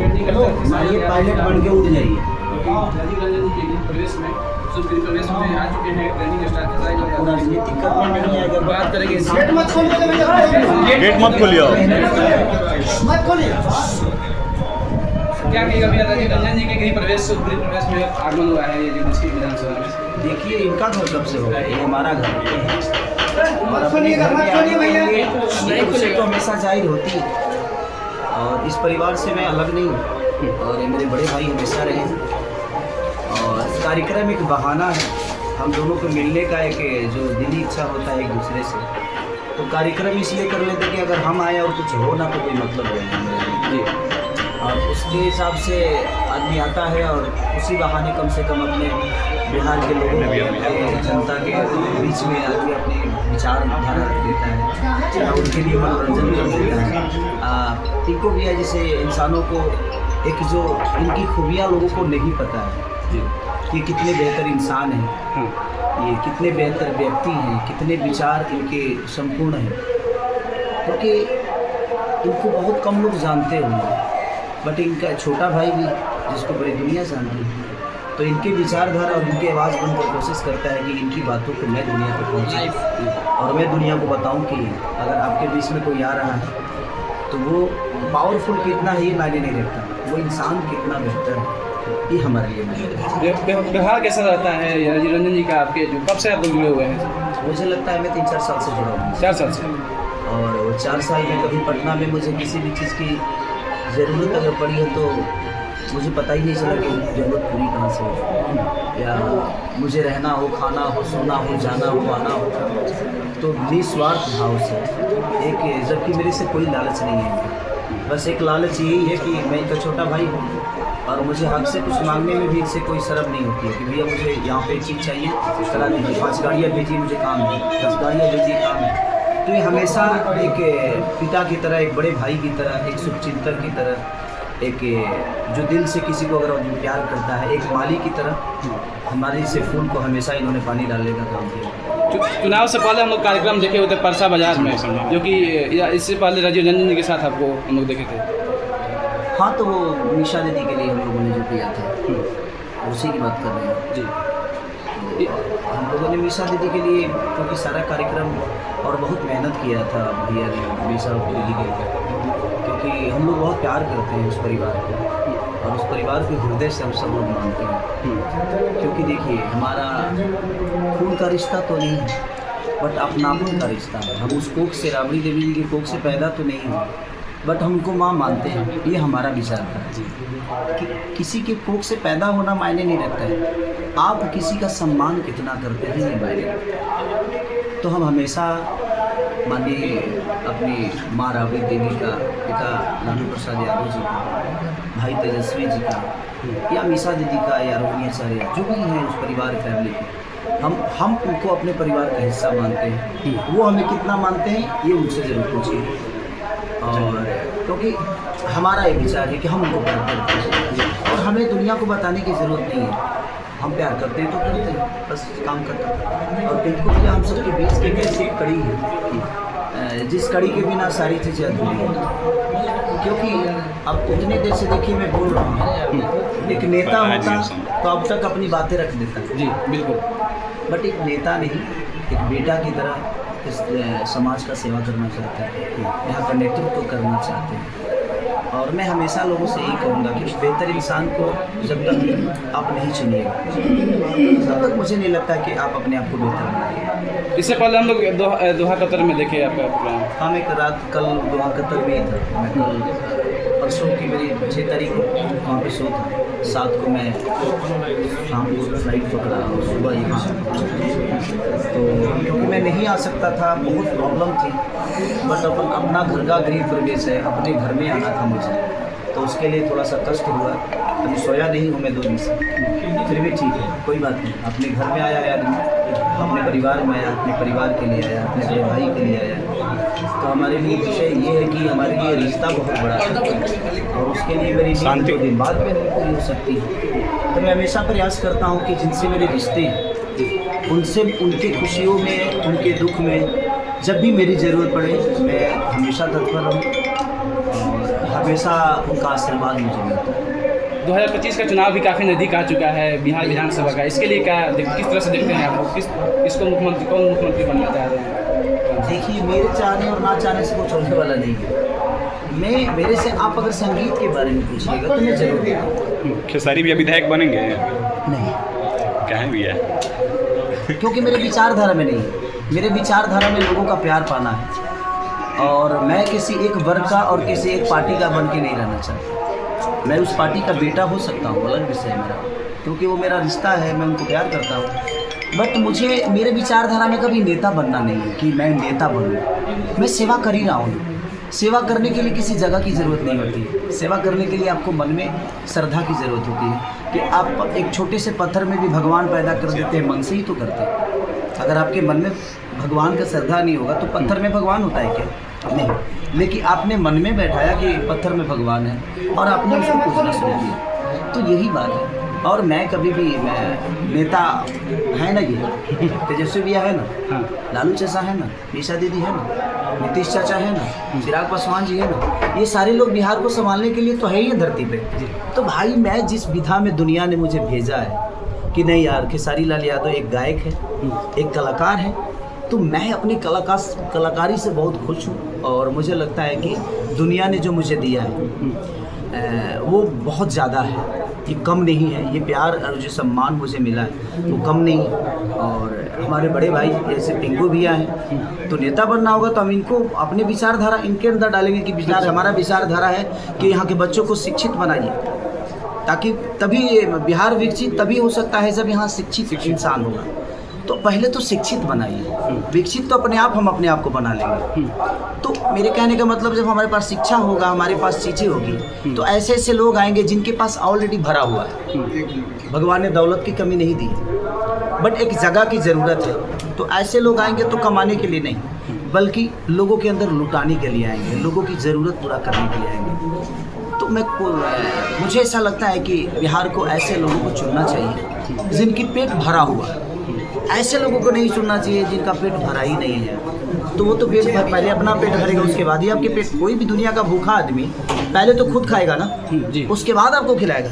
ये पायलट बन के उड़ जाइए। राजनीतिक करने नहीं है, अगर बात करेंगे गेट मत खोलिए क्या कहेगा भैया राजीव रंजन जी के कहीं प्रवेश में आगमन हुआ है ये विधानसभा में? देखिए, इनका घर कब से होगा, ये हमारा घर है और अपने घर में आने के लिए ये खुशी तो हमेशा जाहिर होती है और इस परिवार से मैं अलग नहीं हूँ और ये मेरे बड़े भाई हमेशा रहे और कार्यक्रम एक बहाना है हम दोनों को मिलने का, एक जो दिली इच्छा होता है एक दूसरे से, तो कार्यक्रम इसलिए कर लेते कि अगर हम आए और कुछ हो ना तो कोई मतलब नहीं है और उसके हिसाब से आदमी आता है और उसी बहाने कम से कम अपने बिहार के लोगों के जनता के बीच में आदमी अपनी विचारधारा रख देता है या उनके लिए मनोरंजन कर देता है। इनको भी है जैसे इंसानों को एक जो इनकी खूबियाँ लोगों को नहीं पता है कि कितने बेहतर इंसान हैं, ये कितने बेहतर व्यक्ति हैं, कितने विचार इनके संपूर्ण हैं, क्योंकि इनको बहुत कम लोग जानते होंगे बट इनका छोटा भाई भी जिसको बड़ी दुनिया जानती है तो इनके विचारधारा और इनकी आवाज़ बनकर कोशिश करता है कि इनकी बातों को मैं दुनिया तक पहुँचाऊँ और मैं दुनिया को बताऊँ कि अगर आपके बीच में कोई आ रहा है तो वो पावरफुल कितना है ये मायने नहीं रखता, वो इंसान कितना बेहतर है ये हमारे लिए मायने। व्यवहार कैसा रहता है राजीव रंजन जी का आपके, जो कब से आप लोग जुड़े हुए हैं? मुझे लगता है मैं 3-4 साल से जुड़ा हूँ। 4 साल से। और वो 4 साल में कभी पटना में मुझे किसी भी चीज़ की ज़रूरत अगर पड़ी है तो मुझे पता ही नहीं चला कि ज़रूरत पूरी कहाँ से हो, या मुझे रहना हो, खाना हो, सोना हो, जाना हो, आना हो, तो निस्वार्थ भाव से एक, जबकि मेरे से कोई लालच नहीं है, बस एक लालच यही है कि मैं इनका छोटा भाई हूँ और मुझे हक से कुछ मांगने में भी इनसे कोई शर्म नहीं होती है कि भैया मुझे यहाँ पे एक चीज़ चाहिए चला दीजिए, 5 गाड़ियाँ भेजिए मुझे काम है, 10 गाड़ियाँ भेजिए काम है। तो ये हमेशा एक पिता की तरह, एक बड़े भाई की तरह, एक शुभचिंतक की तरह, एक जो दिल से किसी को अगर प्यार करता है, एक माली की तरह हमारे से फूल को हमेशा इन्होंने पानी डालने का काम किया। चुनाव से पहले हम लोग कार्यक्रम देखे हुए थे परसा बाजार में, जो कि इससे पहले राजीव रंजन जी के साथ आपको हम लोग देखे थे। हाँ, तो वो निशा दीदी के लिए हम लोगों ने जो किया था उसी की बात कर रहे हैं जी। तो हम लोगों ने निशा दीदी के लिए क्योंकि सारा कार्यक्रम और बहुत मेहनत किया था भैया ने निशा दीदी के लिए, क्योंकि हम लोग बहुत प्यार करते हैं उस परिवार को और उस परिवार के हृदय से हम सब लोग मानते हैं, क्योंकि देखिए हमारा खून का रिश्ता तो नहीं है बट अपनापन का रिश्ता है। हम उस कोख से, राबड़ी देवी जी के कोख से पैदा तो नहीं हुए बट हम उनको माँ मानते हैं, ये हमारा विचार है कि किसी के कोख से पैदा होना मायने नहीं रखता है, आप किसी का सम्मान कितना करते हैं ये मायने रखता है। तो हम हमेशा माननीय अपनी माँ राबड़ी देवी का, पिता लालू प्रसाद यादव जी का, भाई तेजस्वी जी का, या मीसा दीदी का, या रोहिणी आचार्य, जो भी हैं उस परिवार फैमिली के, हम उनको अपने परिवार का हिस्सा मानते हैं। वो हमें कितना मानते हैं ये उनसे ज़रूर पूछिए, और क्योंकि हमारा एक विचार है कि हम उनको प्यार करते हैं और हमें दुनिया को बताने की ज़रूरत नहीं है, हम प्यार करते हैं तो करते हैं, बस काम करते हैं। और बिल्कुल भी हम सबके बीच की कैसी कड़ी है जिस कड़ी के बिना सारी चीज़ें अधूरी हैं, क्योंकि अब उतनी देर से देखिए मैं बोल रहा हूँ, एक नेता होता तो अब तक अपनी बातें रख देता जी बिल्कुल, बट एक नेता नहीं, एक बेटा की तरह इस समाज का सेवा करना चाहते हैं, यहाँ का नेतृत्व करना चाहते हैं। और मैं हमेशा लोगों से यही कहूँगा कि उस बेहतर इंसान को जब तक आप नहीं चुनिएगा तब तक मुझे नहीं लगता कि आप अपने आप को बेहतर बनाइए। इससे पहले हम लोग दोहा कतर में देखे आपका प्रोग्राम। हम एक रात कल दोहा कतर में ही था, मैं कल परसों की मेरी 6 तारीख को वहाँ पे शो था, 7 को मैं शाम को फ्लाइट पकड़ा और सुबह यहाँ, तो क्योंकि मैं नहीं आ सकता था, बहुत प्रॉब्लम थी, बट अपना घर का गृह प्रवेश है, अपने घर में आना था मुझे, तो उसके लिए थोड़ा सा कष्ट हुआ। अभी सोया नहीं हूँ मैं 2 दिन से, फिर भी ठीक है, कोई बात नहीं। अपने घर में आया आदमी, अपने परिवार में आया, अपने परिवार के लिए आया, अपने बड़े भाई के लिए आया, तो हमारे लिए विषय ये है कि हमारे लिए रिश्ता बहुत बड़ा है और उसके लिए मेरी नींद 2 दिन बाद में नहीं पूरी हो सकती है। तो मैं हमेशा प्रयास करता हूँ कि जिनसे मेरे रिश्ते हैं उनसे, उनके खुशियों में, उनके दुख में जब भी मेरी ज़रूरत पड़े मैं हमेशा तत्पर रहूँ और हर हमेशा उनका आशीर्वाद मुझे मिलता है। 2025 का चुनाव भी काफ़ी नज़दीक आ चुका है बिहार विधानसभा का, इसके लिए किस तरह से देखते हैं आप? किसको मुख्यमंत्री, कौन मुख्यमंत्री बनना चाह रहे हैं? देखिए, मेरे चाहने और ना चाहने से कुछ होने वाला नहीं है। मेरे से आप अगर संगीत के बारे में पूछिएगा तो मैं जरूर दूँगा। खेसारी भैया विधायक बनेंगे? नहीं, क्या है भैया? क्योंकि मेरे विचारधारा में नहीं है। मेरे विचारधारा में लोगों का प्यार पाना है, और मैं किसी एक वर्ग का और किसी एक पार्टी का बन के नहीं रहना चाहता। मैं उस पार्टी का बेटा हो सकता हूँ, अलग विषय है मेरा, क्योंकि वो मेरा रिश्ता है, मैं उनको प्यार करता हूँ। बट मुझे मेरे विचारधारा में कभी नेता बनना नहीं है कि मैं नेता बनूँ। मैं सेवा कर ही रहा हूँ। सेवा करने के लिए किसी जगह की ज़रूरत नहीं होती है। सेवा करने के लिए आपको मन में श्रद्धा की ज़रूरत होती है कि आप एक छोटे से पत्थर में भी भगवान पैदा कर देते हैं, मन से ही तो करते हैं। अगर आपके मन में भगवान का श्रद्धा नहीं होगा तो पत्थर में भगवान होता है क्या? नहीं। लेकिन आपने मन में बैठाया कि पत्थर में भगवान है और आपने उसको पूजना शुरू किया, तो यही बात है। और मैं कभी भी नेता है ना, ये तेजस्वी भैया है ना, हाँ। लालू चाचा है ना, मीसा दीदी है ना, नीतीश चाचा है ना, चिराग पासवान जी है ना, ये सारे लोग बिहार को संभालने के लिए तो है ही धरती पे। तो भाई, मैं जिस विधा में दुनिया ने मुझे भेजा है कि नहीं यार, खेसारी लाल यादव एक गायक है, एक कलाकार है, तो मैं अपनी कलाकारी से बहुत खुश हूँ। और मुझे लगता है कि दुनिया ने जो मुझे दिया है वो बहुत ज़्यादा है, ये कम नहीं है। ये प्यार और जो सम्मान मुझे मिला है वो कम नहीं। और हमारे बड़े भाई जैसे पिंकू भैया हैं, तो नेता बनना होगा तो हम इनको अपने विचारधारा इनके अंदर डालेंगे कि हमारा विचारधारा है कि यहाँ के बच्चों को शिक्षित बनाइए, ताकि तभी बिहार विकसित तभी हो सकता है जब यहाँ शिक्षित इंसान होगा। तो पहले तो शिक्षित बनाइए, विकसित तो हम अपने आप को बना लेंगे। तो मेरे कहने का मतलब, जब हमारे पास शिक्षा होगा, हमारे पास चीज़ें होगी, तो ऐसे ऐसे लोग आएंगे जिनके पास ऑलरेडी भरा हुआ है। भगवान ने दौलत की कमी नहीं दी, बट एक जगह की ज़रूरत है। तो ऐसे लोग आएंगे तो कमाने के लिए नहीं, बल्कि लोगों के अंदर लुटाने के लिए आएंगे, लोगों की ज़रूरत पूरा करने के लिए आएंगे। तो मुझे ऐसा लगता है कि बिहार को ऐसे लोगों को चुनना चाहिए जिनकी पेट भरा हुआ है। ऐसे लोगों को नहीं चुनना चाहिए जिनका पेट भरा ही नहीं है। तो वो तो पहले अपना पेट भरेगा, उसके बाद ही आपके पेट। कोई भी दुनिया का भूखा आदमी पहले तो खुद खाएगा ना जी, उसके बाद आपको खिलाएगा।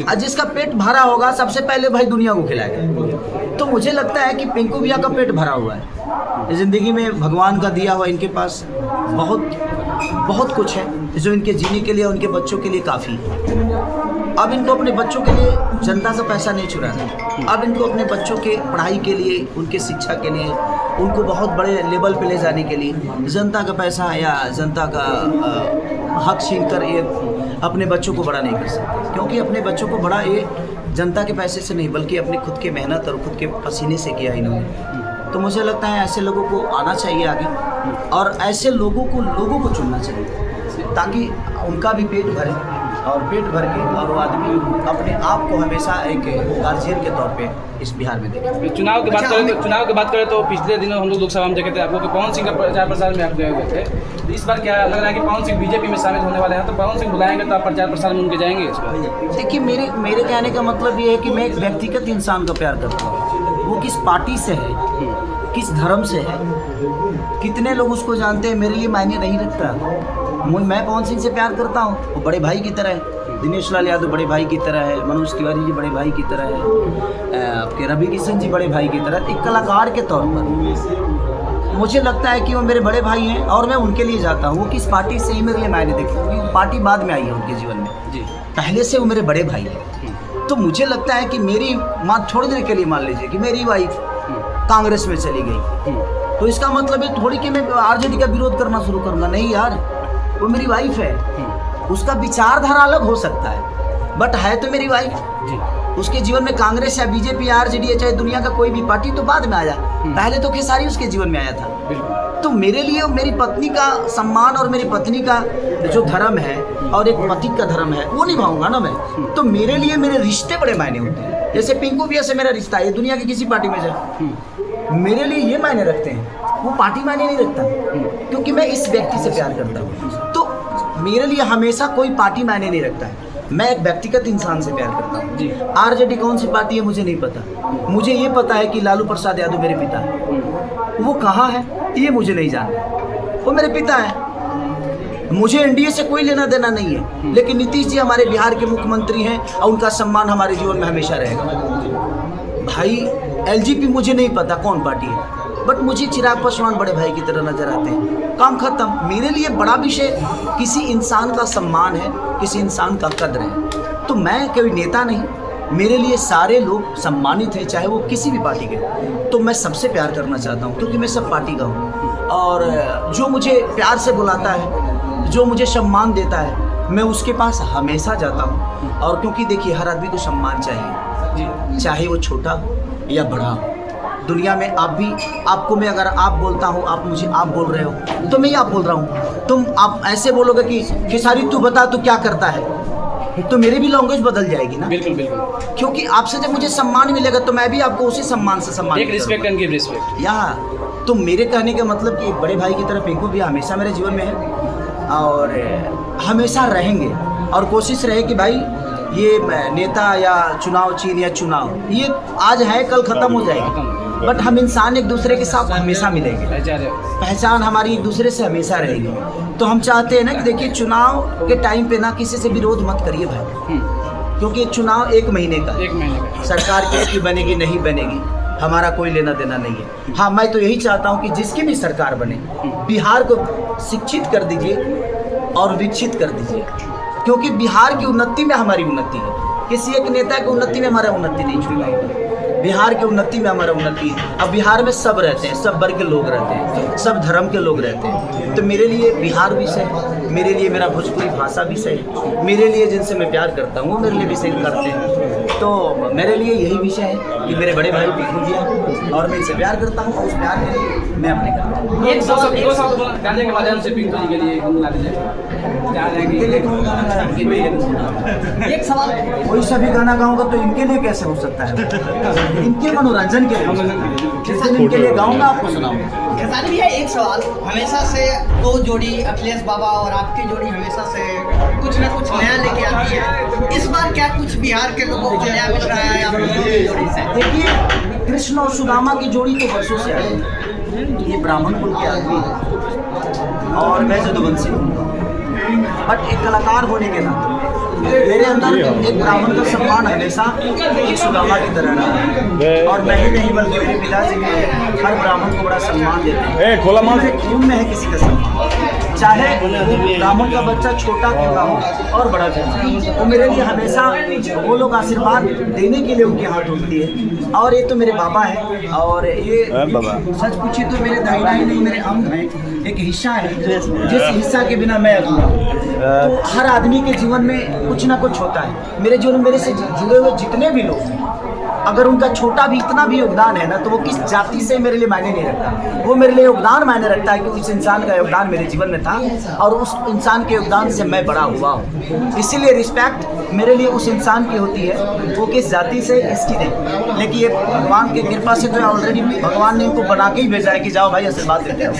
और जिसका पेट भरा होगा सबसे पहले भाई दुनिया को खिलाएगा। तो मुझे लगता है कि पिंकू भैया का पेट भरा हुआ है, ज़िंदगी में भगवान का दिया हुआ इनके पास बहुत कुछ है जो इनके जीने के लिए, उनके बच्चों के लिए काफ़ी है। अब इनको अपने बच्चों के लिए जनता से पैसा नहीं छुड़ाना। अब इनको अपने बच्चों के पढ़ाई के लिए, उनके शिक्षा के लिए, उनको बहुत बड़े लेवल पे ले जाने के लिए जनता का पैसा या जनता का हक छीन कर ये अपने बच्चों को बड़ा नहीं कर सकते। क्योंकि अपने बच्चों को बड़ा ये जनता के पैसे से नहीं, बल्कि अपने खुद के मेहनत और खुद के पसीने से किया इन्होंने। तो मुझे लगता है ऐसे लोगों को आना चाहिए आगे, और ऐसे लोगों को चुनना चाहिए, ताकि उनका भी पेट भरे, और पेट भर के और वो आदमी अपने आप को हमेशा एक गार्जियन के तौर पे इस बिहार में देखें। चुनाव की बात करें तो पिछले दिनों हम लोग लोकसभा में देखे थे आपको कि पवन सिंह का प्रचार प्रसार में आप गए हुए थे। तो इस बार क्या लग रहा है कि पवन सिंह बीजेपी में शामिल होने वाले हैं, तो पवन सिंह बुलाएंगे तो आप प्रचार प्रसार में उनके जाएंगे? इस बार देखिए, मेरे कहने का मतलब ये है कि मैं एक व्यक्तिगत इंसान का प्यार करता हूँ। वो किस पार्टी से है, किस धर्म से है, कितने लोग उसको जानते हैं, मेरे लिए मायने नहीं रखता। मैं पवन सिंह से प्यार करता हूँ, वो बड़े भाई की तरह है। दिनेश लाल यादव बड़े भाई की तरह है, मनोज तिवारी जी बड़े भाई की तरह है, आपके रवि किशन जी बड़े भाई की तरह। एक कलाकार के तौर पर मुझे लगता है कि वो मेरे बड़े भाई हैं, और मैं उनके लिए जाता हूँ। वो किस पार्टी से ही मेरे लिए मायने देखते हैं, क्योंकि पार्टी बाद में आई है उनके जीवन में जी। पहले से वो मेरे बड़े भाई हैं। तो मुझे लगता है कि मेरी माँ थोड़ी देर के लिए मान लीजिए कि मेरी वाइफ कांग्रेस में चली गई, तो इसका मतलब है थोड़ी कि मैं आरजेडी का विरोध करना शुरू करूँगा। नहीं यार, वो मेरी वाइफ है, उसका विचारधारा अलग हो सकता है, बट है तो मेरी वाइफ। उसके जीवन में कांग्रेस या बीजेपी या आरजेडी या चाहे दुनिया का कोई भी पार्टी तो बाद में आया, पहले तो खेसारी उसके जीवन में आया था। तो मेरे लिए मेरी पत्नी का सम्मान और मेरी पत्नी का जो धर्म है और एक पति का धर्म है वो निभाऊंगा ना मैं। तो मेरे लिए मेरे रिश्ते बड़े मायने होते हैं। जैसे पिंकू भैया से मेरा रिश्ता है, दुनिया की किसी पार्टी में जाए मेरे लिए ये मायने रखते हैं, वो पार्टी मायने नहीं रखता, क्योंकि मैं इस व्यक्ति से प्यार करता हूँ। तो मेरे लिए हमेशा कोई पार्टी मायने नहीं रखता है, मैं एक व्यक्तिगत इंसान से प्यार करता हूँ। आरजेडी कौन सी पार्टी है मुझे नहीं पता, मुझे ये पता है कि लालू प्रसाद यादव मेरे पिता है। वो कहाँ है ये मुझे नहीं जानना, वो मेरे पिता है। मुझे एनडीए से कोई लेना देना नहीं है, लेकिन नीतीश जी हमारे बिहार के मुख्यमंत्री हैं और उनका सम्मान हमारे जीवन में हमेशा रहेगा। भाई एलजीपी मुझे नहीं पता कौन पार्टी है, बट मुझे चिराग पासवान बड़े भाई की तरह नजर आते हैं। काम खत्म। मेरे लिए बड़ा विषय किसी इंसान का सम्मान है, किसी इंसान का कद्र है। तो मैं कोई नेता नहीं, मेरे लिए सारे लोग सम्मानित हैं, चाहे वो किसी भी पार्टी के। तो मैं सबसे प्यार करना चाहता हूँ क्योंकि मैं सब पार्टी का हूँ, और जो मुझे प्यार से बुलाता है, जो मुझे सम्मान देता है, मैं उसके पास हमेशा जाता हूँ। और क्योंकि देखिए हर आदमी को सम्मान चाहिए, चाहे वो छोटा हो या बड़ा हो। दुनिया में आप भी, आपको मैं अगर आप बोलता हूँ, आप मुझे आप बोल रहे हो, तो मैं ही आप बोल रहा हूँ। तुम आप ऐसे बोलोगे कि सारी तू बता तू क्या करता है, तो मेरी भी लैंग्वेज बदल जाएगी ना। बिल्कुल बिल्कुल। क्योंकि आपसे जब मुझे सम्मान मिलेगा तो मैं भी आपको उसी सम्मान से सम्मान एक रिस्पेक्ट एंड गिव रिस्पेक्ट। यहाँ तो मेरे कहने का मतलब कि एक बड़े भाई की तरह पिंकू भी हमेशा मेरे जीवन में है और हमेशा रहेंगे। और कोशिश रहे कि भाई ये नेता या चुनाव चिन्ह या चुनाव ये आज है कल ख़त्म हो जाएगी, बट हम इंसान एक दूसरे के साथ हमेशा मिलेंगे। पहचान हमारी एक दूसरे से हमेशा रहेगी। तो हम चाहते हैं ना कि देखिए चुनाव के टाइम पे ना किसी से विरोध मत करिए भाई, क्योंकि चुनाव 1 महीने का है। सरकार किसकी बनेगी नहीं बनेगी हमारा कोई लेना देना नहीं है। हाँ, मैं तो यही चाहता हूँ कि जिसकी भी सरकार बने बिहार को शिक्षित कर दीजिए और विकसित कर दीजिए, क्योंकि बिहार की उन्नति में हमारी उन्नति है। किसी एक नेता की उन्नति में हमारा उन्नति नहीं छूटेगा, बिहार की उन्नति में हमारा उन्नति है। अब बिहार में सब रहते हैं, सब वर्ग के लोग रहते हैं, सब धर्म के लोग रहते हैं। तो मेरे लिए बिहार विषय है, मेरे लिए मेरा भोजपुरी भाषा विषय है, मेरे लिए जिनसे मैं प्यार करता हूँ वो मेरे लिए विषय करते हैं। तो मेरे लिए यही विषय है कि मेरे बड़े भाई पिंकू जी हैं और मैं इनसे प्यार करता हूँ, उस प्यार के लिए मैं अपने करता हूँ। एक शब्द गाने के माध्यम से पिंकू जी के लिए गुनगुना दीजिए। इनके लिए कौन गाना गाएगा? एक सवाल, कोई सा भी गाना गाऊंगा तो इनके लिए कैसे हो सकता है? इनके मनोरंजन के लिए, जिस दिन इनके लिए गाऊंगा आपको सुनाऊंगा। खेसारी भैया एक सवाल, हमेशा से दो जोड़ी अखिलेश बाबा और आपकी जोड़ी हमेशा से कुछ ना कुछ नया लेके आती है। इस बार क्या कुछ बिहार के लोगों को नया मिल रहा है आप लोगों की जोड़ी से? देखिए कृष्ण और सुदामा की जोड़ी तो वर्षों से आई है। ये ब्राह्मण कुल के आदमी है और मैं जदुवंशी हूँ, बट एक कलाकार होने के नाते मेरे अंदर एक ब्राह्मण का सम्मान हमेशा एक सुदामा की तरह रहा है। और मैं ही नहीं बल्कि मेरे पिताजी भी हर ब्राह्मण को बड़ा सम्मान देते हैं। मेरे खून में है किसी का सम्मान, चाहे ब्राह्मण का बच्चा छोटा क्यों ना हो और बड़ा क्यों ना हो, वो मेरे लिए हमेशा वो लोग आशीर्वाद देने के लिए उनके हाथ उठती है। और ये तो मेरे बाबा है और ये सच पूछिए तो मेरे दाहिना ही नहीं मेरे अंग है, एक हिस्सा है जिस हिस्सा के बिना मैं अधूरा हूँ। तो हर आदमी के जीवन में कुछ ना कुछ होता है। मेरे जीवन में मेरे से जुड़े हुए जितने भी लोग हैं, अगर उनका छोटा भी इतना भी योगदान है ना, तो वो किस जाति से मेरे लिए मायने नहीं रखता। वो मेरे लिए योगदान मायने रखता है कि उस इंसान का योगदान मेरे जीवन में था और उस इंसान के योगदान से मैं बड़ा हुआ हूँ। इसीलिए रिस्पेक्ट मेरे लिए उस इंसान की होती है, वो किस जाति से इसकी नहीं। लेकिन ये भगवान की कृपा से तो ऑलरेडी भगवान ने उनको बना के ही भेजा है कि जाओ भाई आशीर्वाद देते हो।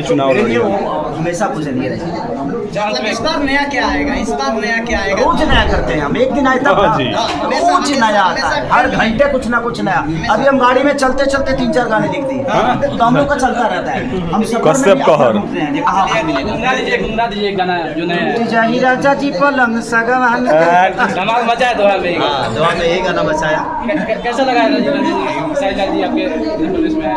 चुनाव मेरे लिए वो हमेशा पूजनीय रहे। मतलब इस बार नया क्या आएगा? इस बार नया क्या आएगा? रोज नया करते हैं हम, एक दिन आए तब रोज नया आता है, हर घंटे कुछ ना कुछ नया। अभी हम गाड़ी में चलते चलते 3-4 गाने लिख दिए, तो हम लोग का चलता रहता है। हम सब गुनगुना दीजिए गाना जो नया जाही राजा जी पलंग सगवान धमाल मचाया दोहा में। दोहा में यही गाना बचाया। कैसा लगा है जी आपके प्रदेश में?